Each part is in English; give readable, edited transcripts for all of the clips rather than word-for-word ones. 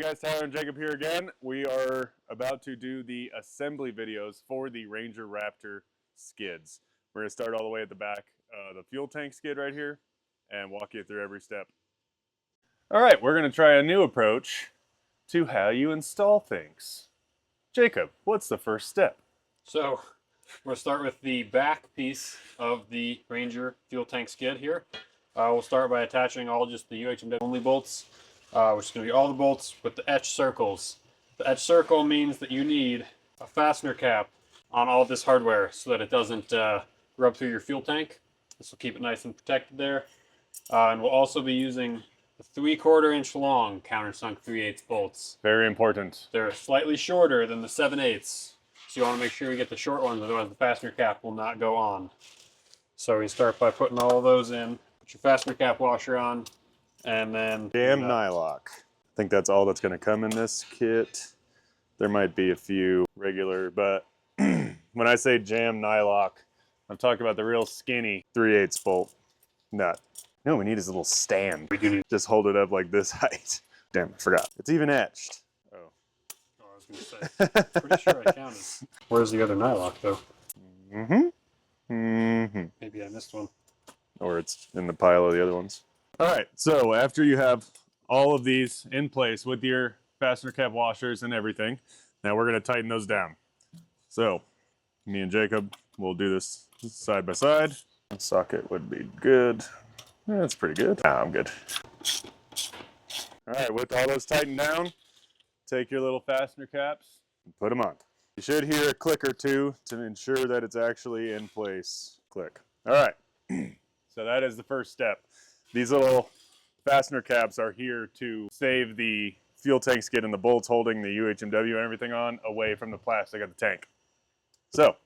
guys, Tyler and Jacob here again. We are about to do the assembly videos for the Ranger Raptor skids. We're going to start all the way at the back, the fuel tank skid right here, and walk you through every step. All right, we're going to try a new approach to how you install things. Jacob, what's the first step? So we're going to start with the back piece of the Ranger fuel tank skid here. We'll start by attaching all just the UHMW only bolts, which is going to be all the bolts with the etched circles. The etched circle means that you need a fastener cap on all this hardware so that it doesn't rub through your fuel tank. This will keep it nice and protected there. And we'll also be using the 3/4 inch long countersunk 3/8 bolts. Very important. They're slightly shorter than the 7/8, so you want to make sure you get the short ones, otherwise the fastener cap will not go on. So we start by putting all of those in. Put your fastener cap washer on, and then Jam nylock. I think that's all that's going to come in this kit. There might be a few regular, but when I say jam nylock, I'm talking about the real skinny 3/8 bolt nut. No, we need is a little stand. We do need. Just hold it up like this height. Damn, I forgot. It's even etched. Oh, I was going to say. Pretty sure I counted. Where's the other nylock though? Maybe I missed one. Or it's in the pile of the other ones. All right, so after you have all of these in place with your fastener cap washers and everything, now we're going to tighten those down. So me and Jacob will do this side by side. Socket would be good. That's pretty good. Nah, I'm good. All right, with all those tightened down, take your little fastener caps and put them on. You should hear a click or two to ensure that it's actually in place. Click. All right, so that is the first step. These little fastener caps are here to save the fuel tank skid and the bolts holding the UHMW and everything on away from the plastic of the tank. So,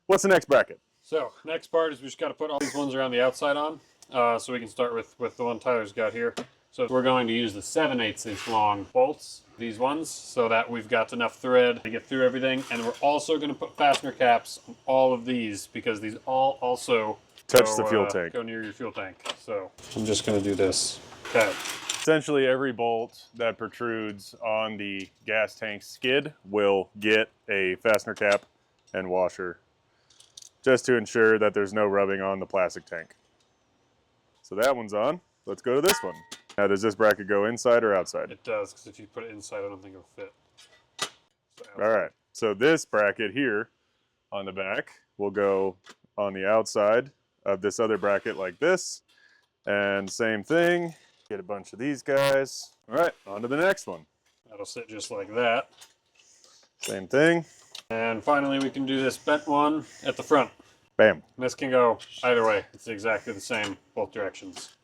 what's the next bracket? So, next part is we just got to put all these ones around the outside on. So we can start with the one Tyler's got here. So we're going to use the 7/8 inch long bolts, these ones, so that we've got enough thread to get through everything. And we're also going to put fastener caps on all of these because these all also touch the fuel tank. Go near your fuel tank. So I'm just going to do this. Okay. Essentially every bolt that protrudes on the gas tank skid will get a fastener cap and washer just to ensure that there's no rubbing on the plastic tank. So that one's on. Let's go to this one. Now, does this bracket go inside or outside? It does, because if you put it inside, I don't think it'll fit. So all right. So this bracket here on the back will go on the outside of this other bracket like this. And same thing. Get a bunch of these guys. All right, on to the next one. That'll sit just like that. Same thing. And finally, we can do this bent one at the front. Bam. This can go either way. It's exactly the same, both directions.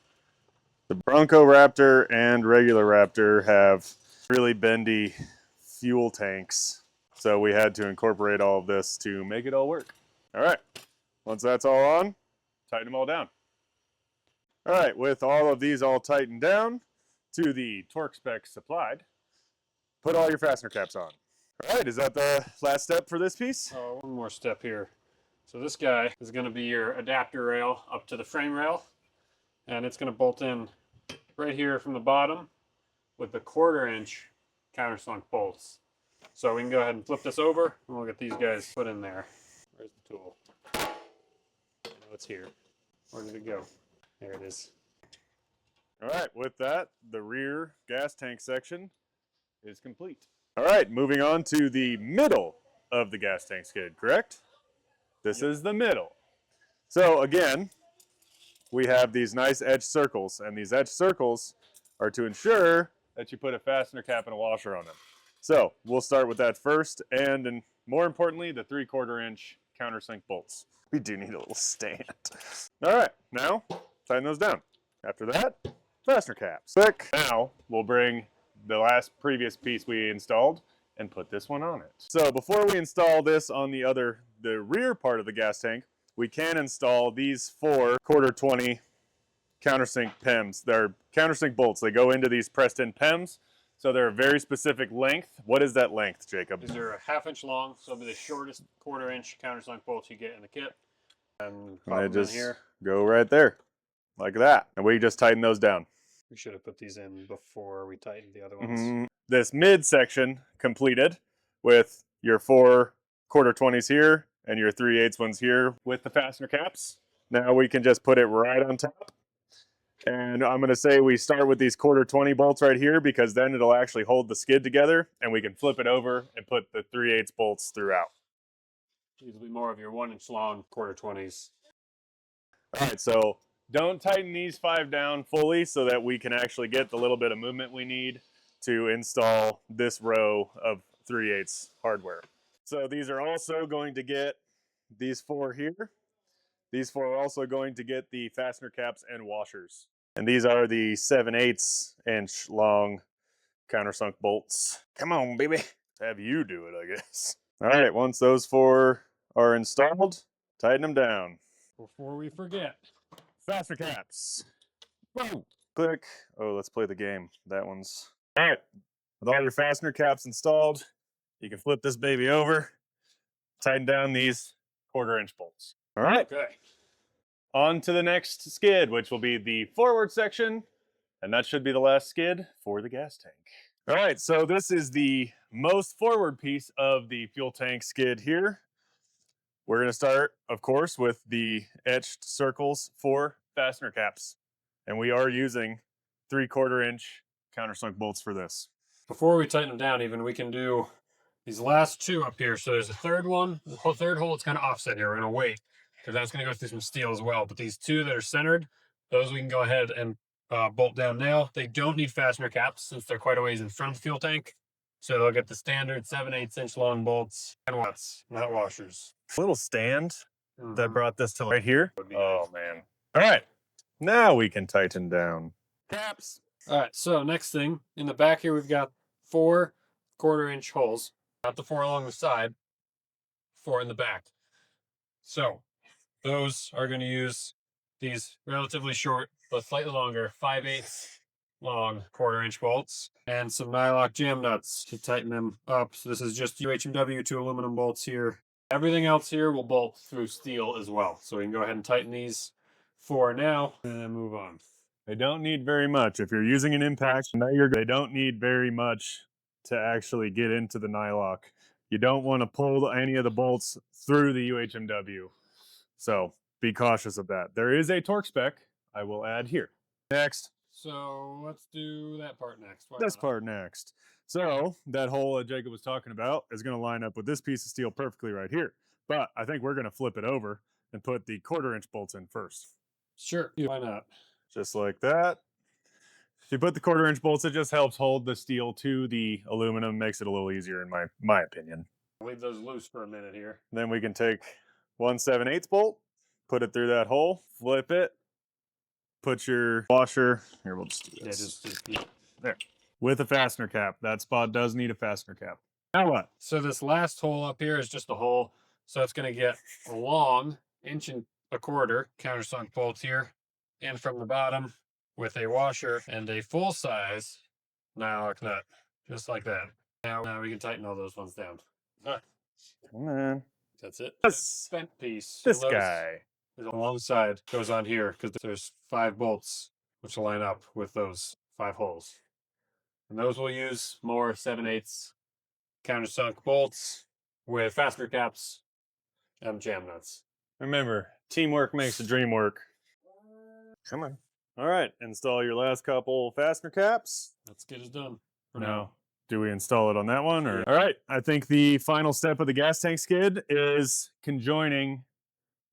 The Bronco Raptor and regular Raptor have really bendy fuel tanks. So we had to incorporate all of this to make it all work. All right, once that's all on, tighten them all down. All right, with all of these all tightened down to the torque specs supplied, put all your fastener caps on. All right, is that the last step for this piece? Oh, one more step here. So this guy is going to be your adapter rail up to the frame rail, and it's going to bolt in right here from the bottom with the 1/4 inch countersunk bolts. So we can go ahead and flip this over, and we'll get these guys put in there. Where's the tool? I know it's here. Where did it go? There it is. All right, with that, the rear gas tank section is complete. All right, moving on to the middle of the gas tank skid, correct? This is the middle. So again, we have these nice edge circles, and these edge circles are to ensure that you put a fastener cap and a washer on them. So we'll start with that first, and more importantly, the 3/4 inch countersunk bolts. We do need a little stand. All right, now tighten those down. After that, fastener caps. Click. Now we'll bring the previous piece we installed and put this one on it. So before we install this on the rear part of the gas tank, we can install these 4 1/4-20 countersink PEMs. They're countersink bolts. They go into these pressed in PEMs, so they're a very specific length. What is that length, Jacob? These are a 1/2 inch long, so it'll be the shortest 1/4 inch countersunk bolts you get in the kit. And they just go right there, like that. And we just tighten those down. We should have put these in before we tightened the other ones. This mid section completed with your 4 1/4-20s here and your 3/8 ones here with the fastener caps. Now we can just put it right on top. And I'm going to say we start with these 1/4-20 bolts right here because then it'll actually hold the skid together and we can flip it over and put the 3/8 bolts throughout. These will be more of your 1-inch long 1/4-20s. All right, so don't tighten these 5 down fully so that we can actually get the little bit of movement we need to install this row of 3/8 hardware. So these are also going to get these 4 here. These 4 are also going to get the fastener caps and washers. And these are the 7/8 inch long countersunk bolts. Come on, baby. Have you do it, I guess. All right, once those 4 are installed, tighten them down. Before we forget, Fastener caps. Boom. Click. Oh, let's play the game. That one's. All right. With all your fastener caps installed, you can flip this baby over, tighten down these 1/4-inch bolts. All right. okay. On to the next skid, which will be the forward section, and that should be the last skid for the gas tank. All right, so this is the most forward piece of the fuel tank skid here. We're going to start, of course, with the etched circles for fastener caps. And we are using 3/4-inch countersunk bolts for this. Before we tighten them down, even, we can do these last 2 up here. So there's a third one. The whole third hole is kind of offset here. We're going to wait because that's going to go through some steel as well. But these 2 that are centered, those we can go ahead and bolt down now. They don't need fastener caps since they're quite a ways in front of the fuel tank. So they'll get the standard 7/8 inch long bolts and watts, not washers. Little stand that brought this to right here. Oh, man. All right. Now we can tighten down. Caps. All right, so next thing, in the back here, we've got 4 1/4-inch holes. Not the 4 along the side, 4 in the back. So those are going to use these relatively short, but slightly longer 5/8 long 1/4-inch bolts and some nylock jam nuts to tighten them up. So this is just UHMW 2 aluminum bolts here. Everything else here will bolt through steel as well. So we can go ahead and tighten these 4 now and then move on. They don't need very much. If you're using an impact, they don't need very much to actually get into the nylock. You don't want to pull any of the bolts through the UHMW. So be cautious of that. There is a torque spec I will add here. Next. So let's do that part next. This part next. So that hole that Jacob was talking about is going to line up with this piece of steel perfectly right here. But I think we're going to flip it over and put the 1/4-inch bolts in first. Sure, why not? Just like that. If you put the 1/4-inch bolts, it just helps hold the steel to the aluminum, makes it a little easier in my opinion. Leave those loose for a minute here. Then we can take 1 7/8 bolt, put it through that hole, flip it, put your washer. Here, we'll just do this. There. With a fastener cap. That spot does need a fastener cap. Now what? So this last hole up here is just a hole. So it's going to get a long 1.25 inch countersunk bolt here. And from the bottom with a washer and a full-size nylock nut. Just like that. Now we can tighten all those ones down. All right. Come on. That's it. This Bent piece. This guy. There's a long side goes on here because there's 5 bolts which will line up with those 5 holes. And those will use more 7/8 countersunk bolts with fastener caps and jam nuts. Remember, teamwork makes the dream work. Come on. All right, install your last couple fastener caps. Let's get it done. No. Do we install it on that one? Or? All right, I think the final step of the gas tank skid is conjoining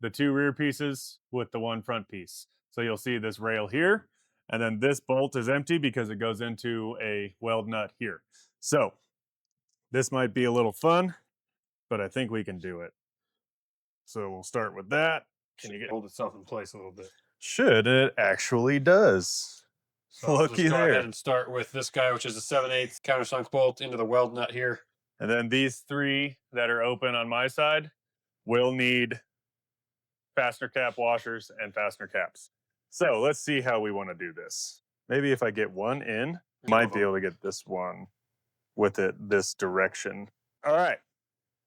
the 2 rear pieces with the 1 front piece. So you'll see this rail here, and then this bolt is empty because it goes into a weld nut here. So this might be a little fun, but I think we can do it. So we'll start with that. Can you hold itself in place a little bit? Should it actually does. So Looky go there. ahead and start with this guy, which is a 7/8 countersunk bolt into the weld nut here. And then these 3 that are open on my side will need fastener cap washers and fastener caps. So let's see how we want to do this. Maybe if I get one in, might be able to get this one with it this direction. All right.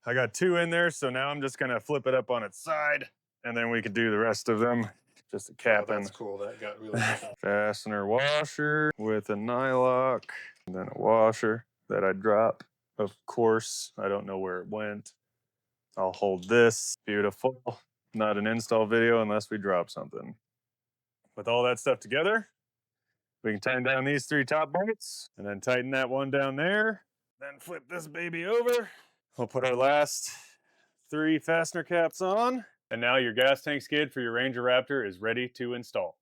I got 2 in there, so now I'm just going to flip it up on its side, and then we could do the rest of them just a cap Oh, in. that's cool. That got really good. Fastener washer with a nylock, and then a washer that I drop. Of course, I don't know where it went. I'll hold this. Beautiful. Not an install video unless we drop something. With all that stuff together, we can tighten down these 3 top bolts and then tighten that one down there. Then flip this baby over. We'll put our last 3 fastener caps on. And now your gas tank skid for your Ranger Raptor is ready to install.